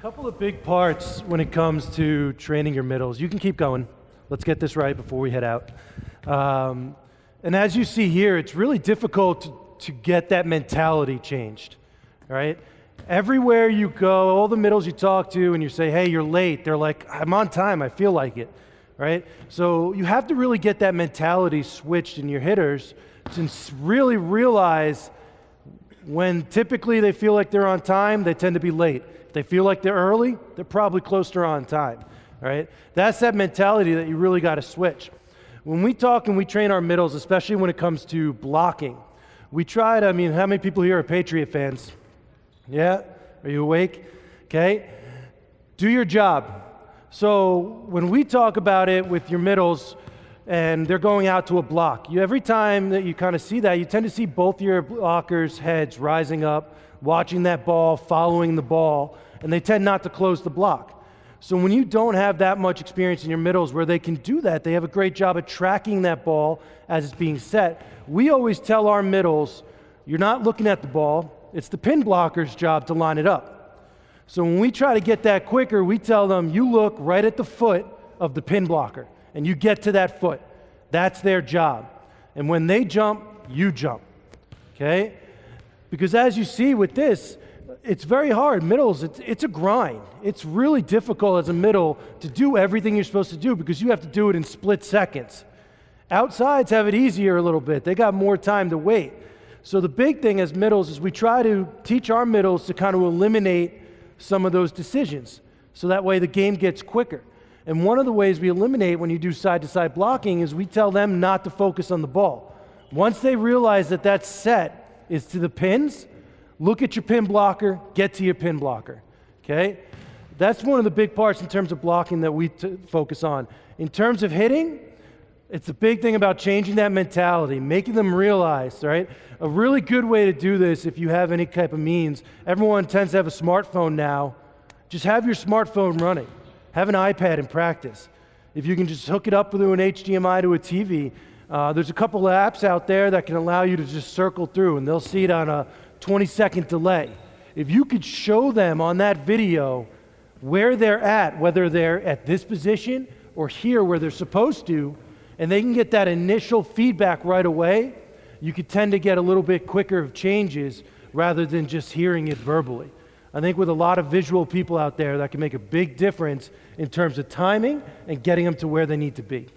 Couple of big parts when it comes to training your middles. You can keep going. Let's get this right before we head out. And as you see here, it's really difficult to get that mentality changed, right? Everywhere you go, all the middles you talk to and you say, hey, you're late, they're like, I'm on time, I feel like it, right? So you have to really get that mentality switched in your hitters to really realize when typically they feel like they're on time, they tend to be late. If they feel like they're early, they're probably closer on time, right? That's that mentality that you really got to switch. When we talk and we train our middles, especially when it comes to blocking, we try to, how many people here are Patriot fans? Yeah? Are you awake? Okay. Do your job. So when we talk about it with your middles and they're going out to a block, every time that you kind of see that, you tend to see both your blockers' heads rising up, watching that ball, following the ball, and they tend not to close the block. So when you don't have that much experience in your middles where they can do that, they have a great job at tracking that ball as it's being set. We always tell our middles, you're not looking at the ball, it's the pin blocker's job to line it up. So when we try to get that quicker, we tell them, you look right at the foot of the pin blocker, and you get to that foot. That's their job. And when they jump, you jump, okay? Because as you see with this, it's very hard. Middles, it's a grind. It's really difficult as a middle to do everything you're supposed to do because you have to do it in split seconds. Outsides have it easier a little bit. They got more time to wait. So the big thing as middles is we try to teach our middles to kind of eliminate some of those decisions. So that way the game gets quicker. And one of the ways we eliminate when you do side-to-side blocking is we tell them not to focus on the ball. Once they realize that that set is to the pins, look at your pin blocker, get to your pin blocker, okay? That's one of the big parts in terms of blocking that we focus on. In terms of hitting, it's a big thing about changing that mentality, making them realize, right? A really good way to do this, if you have any type of means, everyone tends to have a smartphone now. Just have your smartphone running. Have an iPad in practice. If you can just hook it up through an HDMI to a TV, there's a couple of apps out there that can allow you to just circle through, and they'll see it on a 20-second delay. If you could show them on that video where they're at, whether they're at this position or here where they're supposed to, and they can get that initial feedback right away, you could tend to get a little bit quicker changes rather than just hearing it verbally. I think with a lot of visual people out there, that can make a big difference in terms of timing and getting them to where they need to be.